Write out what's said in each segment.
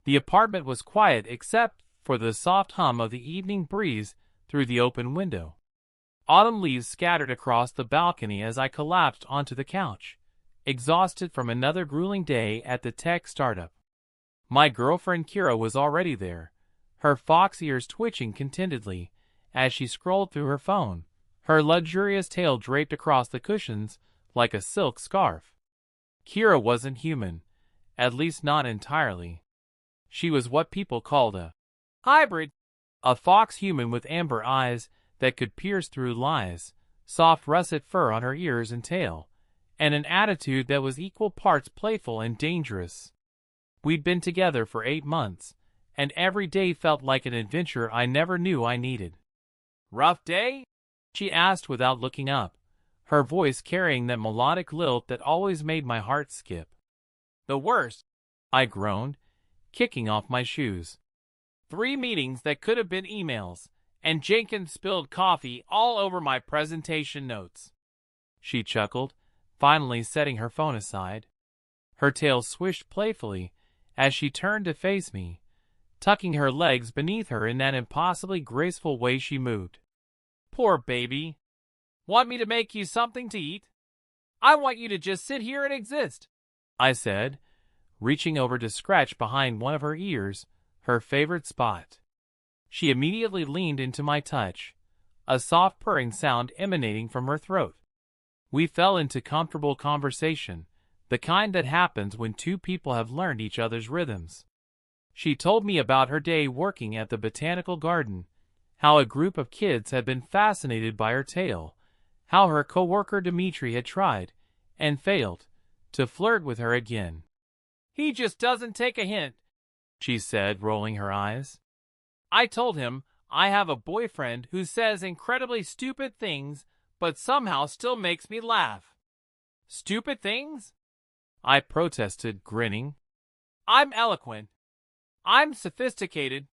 The apartment was quiet except for the soft hum of the evening breeze through the open window. Autumn leaves scattered across the balcony as I collapsed onto the couch, exhausted from another grueling day at the tech startup. My girlfriend Kira was already there, her fox ears twitching contentedly as she scrolled through her phone, her luxurious tail draped across the cushions like a silk scarf. Kira wasn't human, at least not entirely. She was what people called a hybrid, a fox human with amber eyes that could pierce through lies, soft russet fur on her ears and tail, and an attitude that was equal parts playful and dangerous. We'd been together for 8 months, and every day felt like an adventure I never knew I needed. "Rough day?" she asked without looking up, her voice carrying that melodic lilt that always made my heart skip. "The worst," I groaned, kicking off my shoes. 3 meetings that could have been emails, and Jenkins spilled coffee all over my presentation notes. She chuckled, finally setting her phone aside. Her tail swished playfully as she turned to face me, tucking her legs beneath her in that impossibly graceful way she moved. "Poor baby. Want me to make you something to eat? I want you to just sit here and exist," I said, reaching over to scratch behind one of her ears, her favorite spot. She immediately leaned into my touch, a soft purring sound emanating from her throat. We fell into comfortable conversation, the kind that happens when 2 people have learned each other's rhythms. She told me about her day working at the botanical garden, how a group of kids had been fascinated by her tail, how her coworker Dimitri had tried, and failed, to flirt with her again. "He just doesn't take a hint," she said, rolling her eyes. "I told him I have a boyfriend who says incredibly stupid things but somehow still makes me laugh." "Stupid things?" I protested, grinning. "I'm eloquent. I'm sophisticated.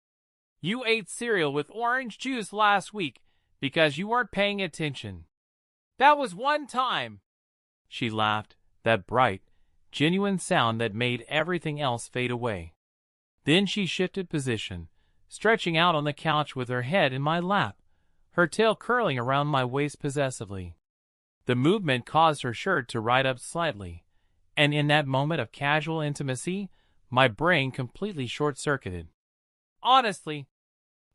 You ate cereal with orange juice last week because you weren't paying attention. That was one time." She laughed, that bright, genuine sound that made everything else fade away. Then she shifted position, stretching out on the couch with her head in my lap, her tail curling around my waist possessively. The movement caused her shirt to ride up slightly, and in that moment of casual intimacy, my brain completely short-circuited. "Honestly,"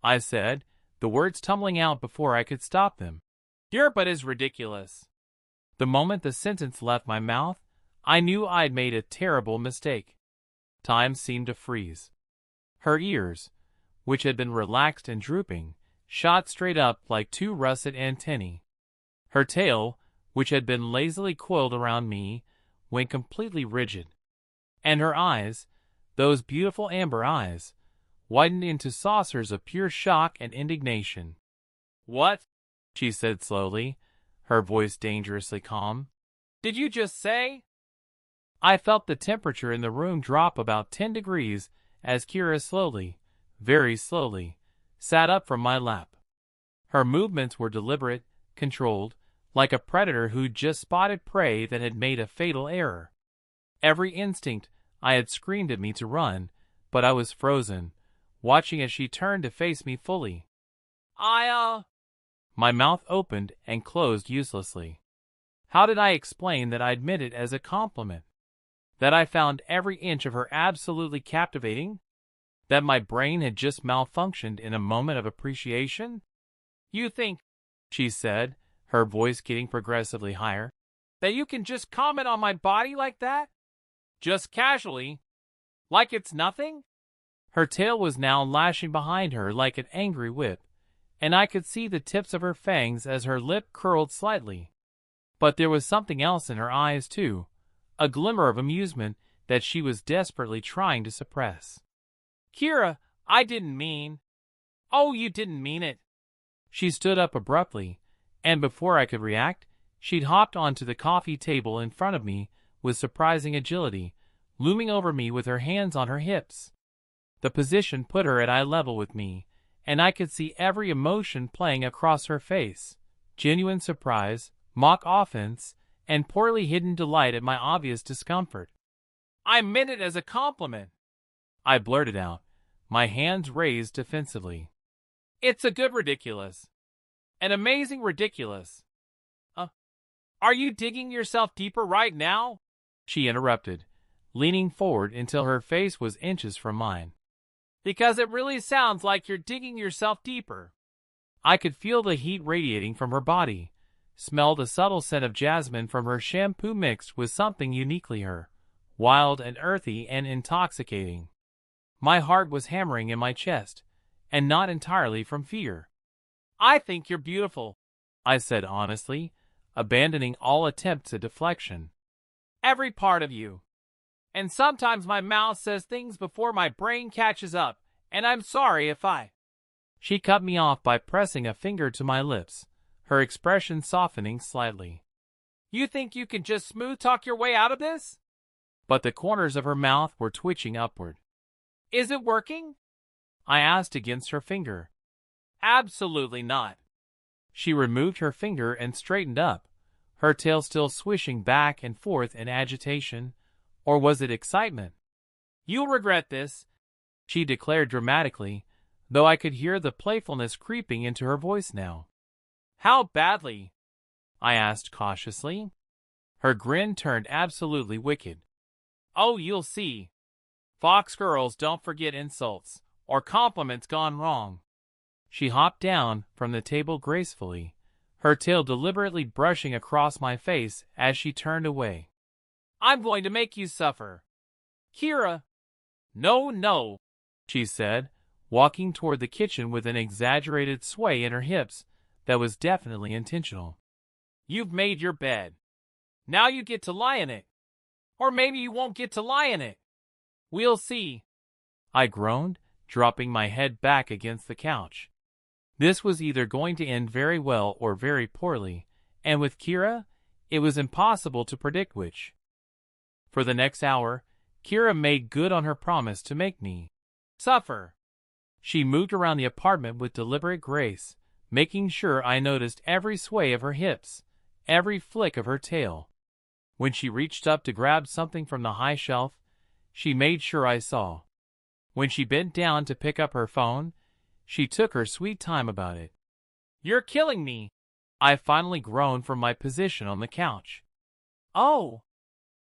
I said, the words tumbling out before I could stop them, "your butt is ridiculous." The moment the sentence left my mouth, I knew I'd made a terrible mistake. Time seemed to freeze. Her ears, which had been relaxed and drooping, shot straight up like 2 russet antennae. Her tail, which had been lazily coiled around me, went completely rigid. And her eyes, those beautiful amber eyes, widened into saucers of pure shock and indignation. "What?" she said slowly, her voice dangerously calm. "Did you just say?" I felt the temperature in the room drop about 10 degrees as Kira slowly, very slowly, sat up from my lap. Her movements were deliberate, controlled, like a predator who'd just spotted prey that had made a fatal error. Every instinct I had screamed at me to run, but I was frozen, watching as she turned to face me fully. My mouth opened and closed uselessly. How did I explain that I'd meant it as a compliment? That I found every inch of her absolutely captivating? That my brain had just malfunctioned in a moment of appreciation? "You think," she said, her voice getting progressively higher, "that you can just comment on my body like that? Just casually? Like it's nothing?" Her tail was now lashing behind her like an angry whip, and I could see the tips of her fangs as her lip curled slightly. But there was something else in her eyes, too, a glimmer of amusement that she was desperately trying to suppress. "Kira, I didn't mean—" "Oh, you didn't mean it." She stood up abruptly, and before I could react, she'd hopped onto the coffee table in front of me with surprising agility, looming over me with her hands on her hips. The position put her at eye level with me, and I could see every emotion playing across her face: genuine surprise, mock offense, and poorly hidden delight at my obvious discomfort. "I meant it as a compliment," I blurted out, my hands raised defensively. It's a good ridiculous. An amazing ridiculous. Are you digging yourself deeper right now? She interrupted, leaning forward until her face was inches from mine. Because it really sounds like you're digging yourself deeper. I could feel the heat radiating from her body, smell the subtle scent of jasmine from her shampoo mixed with something uniquely her, wild and earthy and intoxicating. My heart was hammering in my chest, and not entirely from fear. I think you're beautiful, I said honestly, abandoning all attempts at deflection. Every part of you. And sometimes my mouth says things before my brain catches up, and I'm sorry if I... She cut me off by pressing a finger to my lips, her expression softening slightly. You think you can just smooth talk your way out of this? But the corners of her mouth were twitching upward. Is it working? I asked against her finger. Absolutely not. She removed her finger and straightened up, her tail still swishing back and forth in agitation. Or was it excitement? You'll regret this, she declared dramatically, though I could hear the playfulness creeping into her voice now. How badly? I asked cautiously. Her grin turned absolutely wicked. Oh, you'll see. Fox girls don't forget insults, or compliments gone wrong. She hopped down from the table gracefully, her tail deliberately brushing across my face as she turned away. I'm going to make you suffer. Kira. No, she said, walking toward the kitchen with an exaggerated sway in her hips that was definitely intentional. You've made your bed. Now you get to lie in it. Or maybe you won't get to lie in it. We'll see. I groaned, dropping my head back against the couch. This was either going to end very well or very poorly, and with Kira, it was impossible to predict which. For the next hour, Kira made good on her promise to make me suffer. She moved around the apartment with deliberate grace, making sure I noticed every sway of her hips, every flick of her tail. When she reached up to grab something from the high shelf, she made sure I saw. When she bent down to pick up her phone, she took her sweet time about it. You're killing me, I finally groaned from my position on the couch. Oh!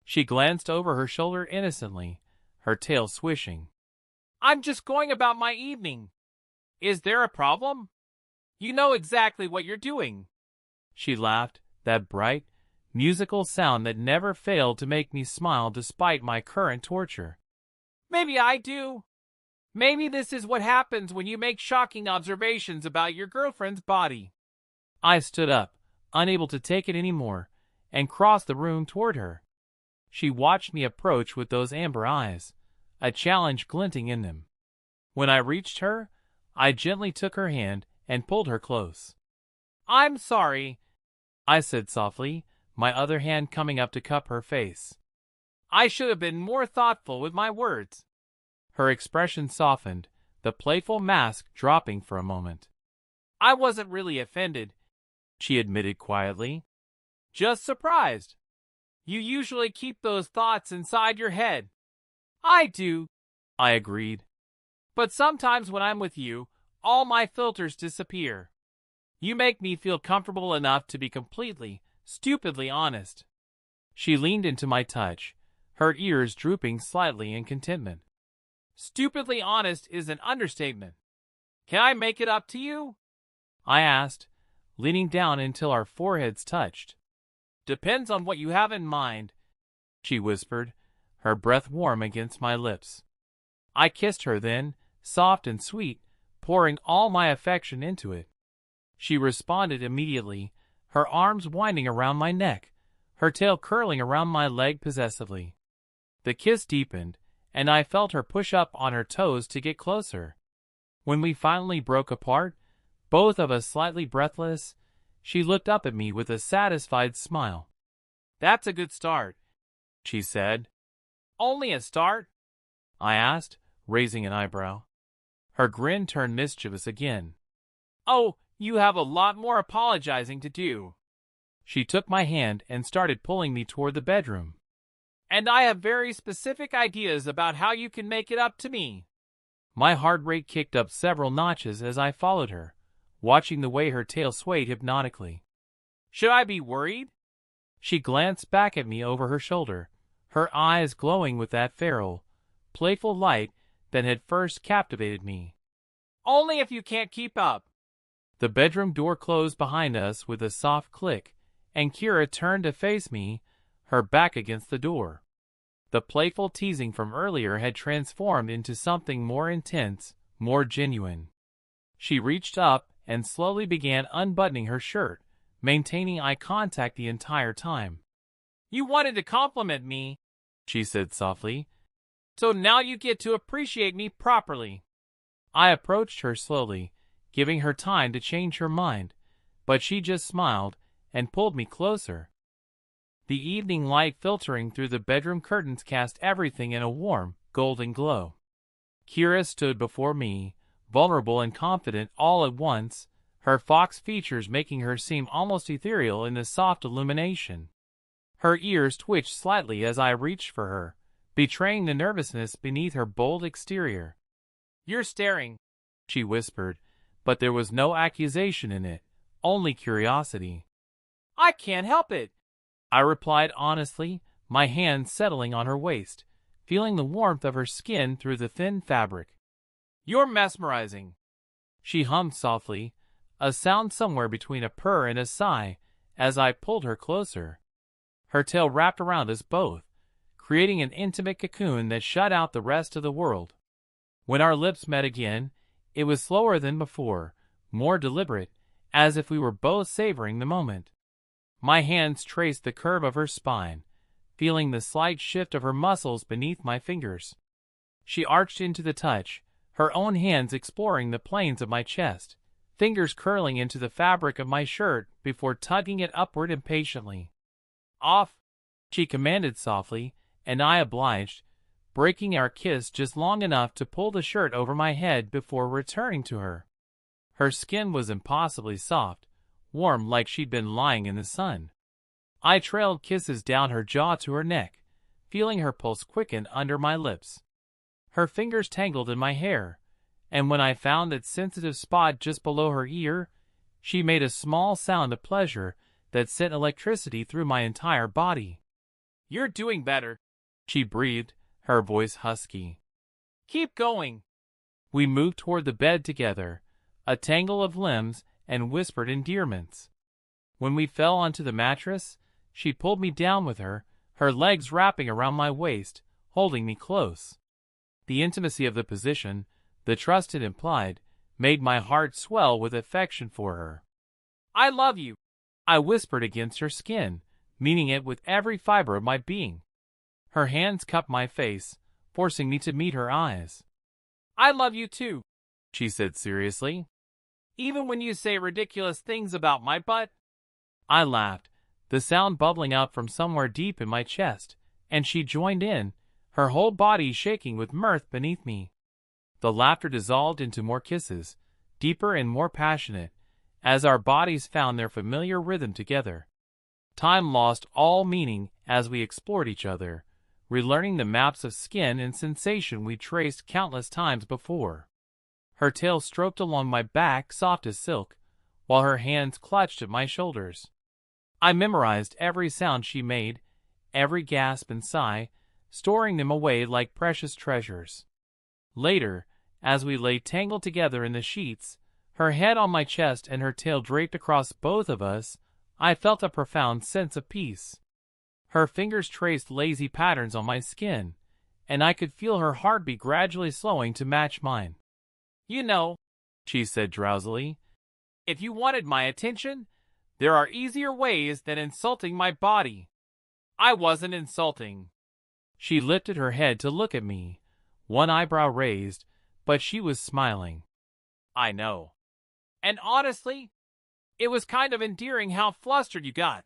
She glanced over her shoulder innocently, her tail swishing. I'm just going about my evening. Is there a problem? You know exactly what you're doing. She laughed, that bright, musical sound that never failed to make me smile despite my current torture. Maybe I do. Maybe this is what happens when you make shocking observations about your girlfriend's body. I stood up, unable to take it anymore, and crossed the room toward her. She watched me approach with those amber eyes, a challenge glinting in them. When I reached her, I gently took her hand and pulled her close. I'm sorry, I said softly, my other hand coming up to cup her face. I should have been more thoughtful with my words. Her expression softened, the playful mask dropping for a moment. I wasn't really offended, she admitted quietly. Just surprised. You usually keep those thoughts inside your head. I do, I agreed. But sometimes when I'm with you, all my filters disappear. You make me feel comfortable enough to be completely, stupidly honest. She leaned into my touch, her ears drooping slightly in contentment. Stupidly honest is an understatement. Can I make it up to you? I asked, leaning down until our foreheads touched. Depends on what you have in mind, she whispered, her breath warm against my lips. I kissed her then, soft and sweet, pouring all my affection into it. She responded immediately, her arms winding around my neck, her tail curling around my leg possessively. The kiss deepened, and I felt her push up on her toes to get closer. When we finally broke apart, both of us slightly breathless, she looked up at me with a satisfied smile. That's a good start, she said. Only a start? I asked, raising an eyebrow. Her grin turned mischievous again. Oh, you have a lot more apologizing to do. She took my hand and started pulling me toward the bedroom. And I have very specific ideas about how you can make it up to me. My heart rate kicked up several notches as I followed her, watching the way her tail swayed hypnotically. Should I be worried? She glanced back at me over her shoulder, her eyes glowing with that feral, playful light that had first captivated me. Only if you can't keep up. The bedroom door closed behind us with a soft click, and Kira turned to face me, her back against the door. The playful teasing from earlier had transformed into something more intense, more genuine. She reached up and slowly began unbuttoning her shirt, maintaining eye contact the entire time. You wanted to compliment me, she said softly, so now you get to appreciate me properly. I approached her slowly, giving her time to change her mind, but she just smiled and pulled me closer. The evening light filtering through the bedroom curtains cast everything in a warm, golden glow. Kira stood before me, vulnerable and confident all at once, her fox features making her seem almost ethereal in the soft illumination. Her ears twitched slightly as I reached for her, betraying the nervousness beneath her bold exterior. You're staring, she whispered, but there was no accusation in it, only curiosity. I can't help it, I replied honestly, my hand settling on her waist, feeling the warmth of her skin through the thin fabric. You're mesmerizing, she hummed softly, a sound somewhere between a purr and a sigh, as I pulled her closer. Her tail wrapped around us both, creating an intimate cocoon that shut out the rest of the world. When our lips met again, it was slower than before, more deliberate, as if we were both savoring the moment. My hands traced the curve of her spine, feeling the slight shift of her muscles beneath my fingers. She arched into the touch, her own hands exploring the planes of my chest, fingers curling into the fabric of my shirt before tugging it upward impatiently. Off, she commanded softly, and I obliged, breaking our kiss just long enough to pull the shirt over my head before returning to her. Her skin was impossibly soft, warm like she'd been lying in the sun. I trailed kisses down her jaw to her neck, feeling her pulse quicken under my lips. Her fingers tangled in my hair, and when I found that sensitive spot just below her ear, she made a small sound of pleasure that sent electricity through my entire body. You're doing better, she breathed, her voice husky. Keep going. We moved toward the bed together, a tangle of limbs and whispered endearments. When we fell onto the mattress, she pulled me down with her, her legs wrapping around my waist, holding me close. The intimacy of the position, the trust it implied, made my heart swell with affection for her. I love you, I whispered against her skin, meaning it with every fiber of my being. Her hands cupped my face, forcing me to meet her eyes. I love you too, she said seriously. Even when you say ridiculous things about my butt? I laughed, the sound bubbling up from somewhere deep in my chest, and she joined in, her whole body shaking with mirth beneath me. The laughter dissolved into more kisses, deeper and more passionate, as our bodies found their familiar rhythm together. Time lost all meaning as we explored each other, relearning the maps of skin and sensation we traced countless times before. Her tail stroked along my back soft as silk, while her hands clutched at my shoulders. I memorized every sound she made, every gasp and sigh, storing them away like precious treasures. Later, as we lay tangled together in the sheets, her head on my chest and her tail draped across both of us, I felt a profound sense of peace. Her fingers traced lazy patterns on my skin, and I could feel her heartbeat gradually slowing to match mine. You know, she said drowsily, if you wanted my attention, there are easier ways than insulting my body. I wasn't insulting. She lifted her head to look at me, one eyebrow raised, but she was smiling. I know. And honestly, it was kind of endearing how flustered you got.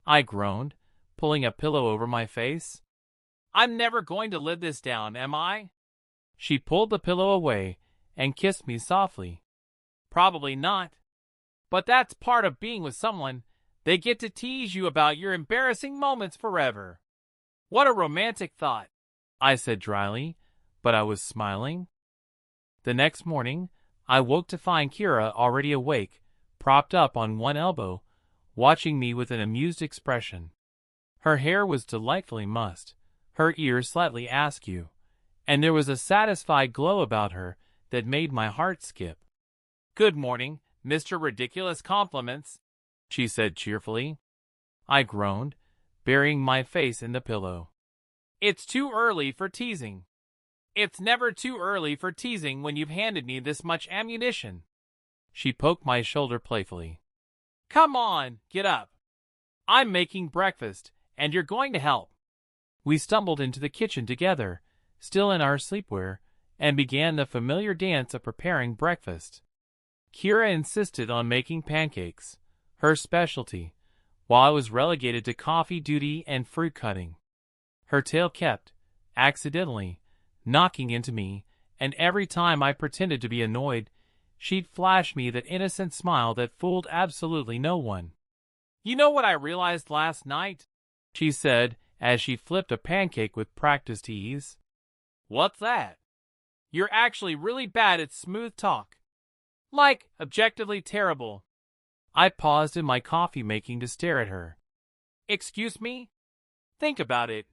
I groaned, pulling a pillow over my face. I'm never going to live this down, am I? She pulled the pillow away and kissed me softly. Probably not. But that's part of being with someone. They get to tease you about your embarrassing moments forever. What a romantic thought, I said dryly, but I was smiling. The next morning, I woke to find Kira already awake, propped up on one elbow, watching me with an amused expression. Her hair was delightfully mussed, her ears slightly askew, and there was a satisfied glow about her that made my heart skip. "Good morning, Mr. Ridiculous Compliments," she said cheerfully. I groaned, burying my face in the pillow. "It's too early for teasing." "It's never too early for teasing when you've handed me this much ammunition." She poked my shoulder playfully. "Come on, get up. I'm making breakfast, and you're going to help." We stumbled into the kitchen together, still in our sleepwear, and began the familiar dance of preparing breakfast. Kira insisted on making pancakes, her specialty, while I was relegated to coffee duty and fruit cutting. Her tail kept, accidentally, knocking into me, and every time I pretended to be annoyed, she'd flash me that innocent smile that fooled absolutely no one. "You know what I realized last night?" she said as she flipped a pancake with practiced ease. "What's that?" "You're actually really bad at smooth talk. Like, objectively terrible." I paused in my coffee making to stare at her. "Excuse me? Think about it,"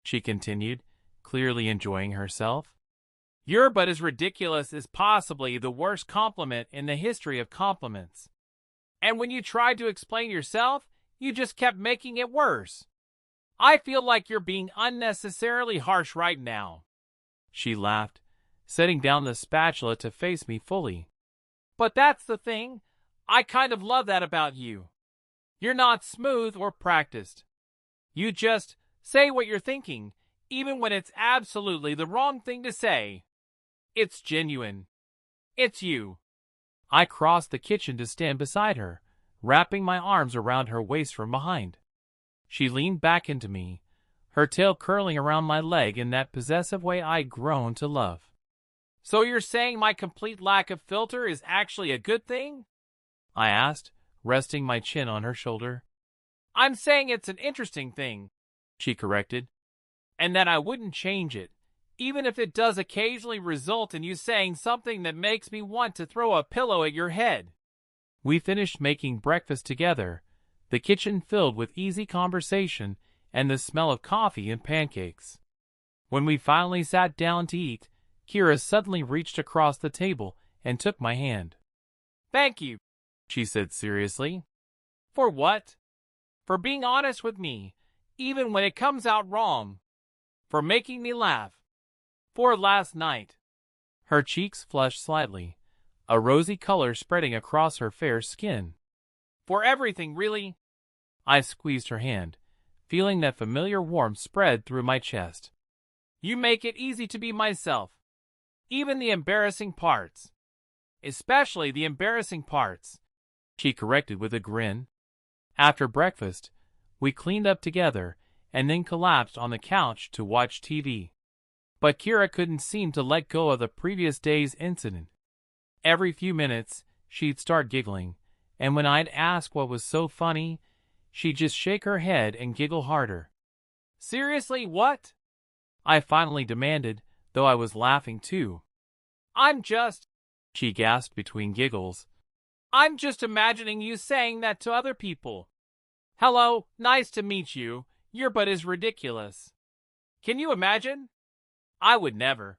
she continued, clearly enjoying herself. "You're but as ridiculous as possibly the worst compliment in the history of compliments. And when you tried to explain yourself, you just kept making it worse. I feel like you're being unnecessarily harsh right now." She laughed, setting down the spatula to face me fully. "But that's the thing. I kind of love that about you. You're not smooth or practiced. You just say what you're thinking, even when it's absolutely the wrong thing to say. It's genuine. It's you." I crossed the kitchen to stand beside her, wrapping my arms around her waist from behind. She leaned back into me, her tail curling around my leg in that possessive way I'd grown to love. "So you're saying my complete lack of filter is actually a good thing?" I asked, resting my chin on her shoulder. "I'm saying it's an interesting thing," she corrected, "and that I wouldn't change it, even if it does occasionally result in you saying something that makes me want to throw a pillow at your head." We finished making breakfast together, the kitchen filled with easy conversation and the smell of coffee and pancakes. When we finally sat down to eat, Kira suddenly reached across the table and took my hand. "Thank you," she said seriously. "For what?" "For being honest with me, even when it comes out wrong. For making me laugh. For last night." Her cheeks flushed slightly, a rosy color spreading across her fair skin. "For everything, really." I squeezed her hand, feeling that familiar warmth spread through my chest. "You make it easy to be myself. Even the embarrassing parts. Especially the embarrassing parts," she corrected with a grin. After breakfast, we cleaned up together and then collapsed on the couch to watch TV. But Kira couldn't seem to let go of the previous day's incident. Every few minutes, she'd start giggling, and when I'd ask what was so funny, she'd just shake her head and giggle harder. "Seriously, what?" I finally demanded, though I was laughing too. "I'm just," she gasped between giggles, "I'm just imagining you saying that to other people. Hello, nice to meet you, you're but as ridiculous. Can you imagine? I would never."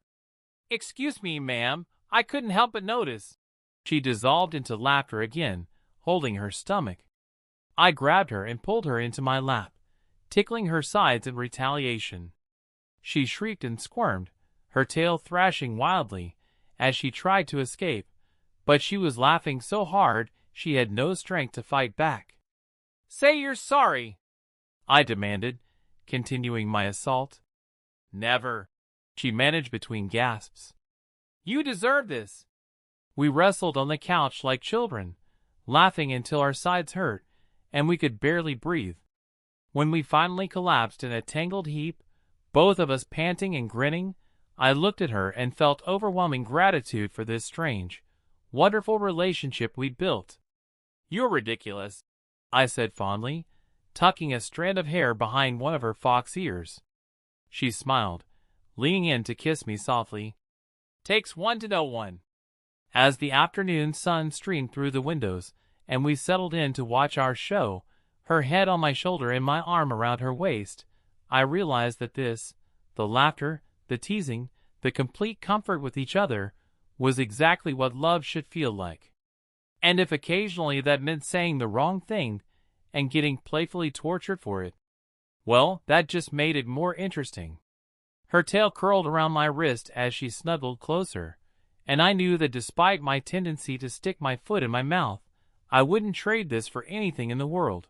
"Excuse me, ma'am, I couldn't help but notice." She dissolved into laughter again, holding her stomach. I grabbed her and pulled her into my lap, tickling her sides in retaliation. She shrieked and squirmed, her tail thrashing wildly, as she tried to escape, but she was laughing so hard she had no strength to fight back. "Say you're sorry," I demanded, continuing my assault. "Never," she managed between gasps. "You deserve this." We wrestled on the couch like children, laughing until our sides hurt, and we could barely breathe. When we finally collapsed in a tangled heap, both of us panting and grinning, I looked at her and felt overwhelming gratitude for this strange, wonderful relationship we'd built. "You're ridiculous," I said fondly, tucking a strand of hair behind one of her fox ears. She smiled, leaning in to kiss me softly. Takes one to know one. As the afternoon sun streamed through the windows, and we settled in to watch our show, her head on my shoulder and my arm around her waist, I realized that this, the laughter, the teasing, the complete comfort with each other, was exactly what love should feel like. And if occasionally that meant saying the wrong thing and getting playfully tortured for it, well, that just made it more interesting. Her tail curled around my wrist as she snuggled closer, and I knew that despite my tendency to stick my foot in my mouth, I wouldn't trade this for anything in the world.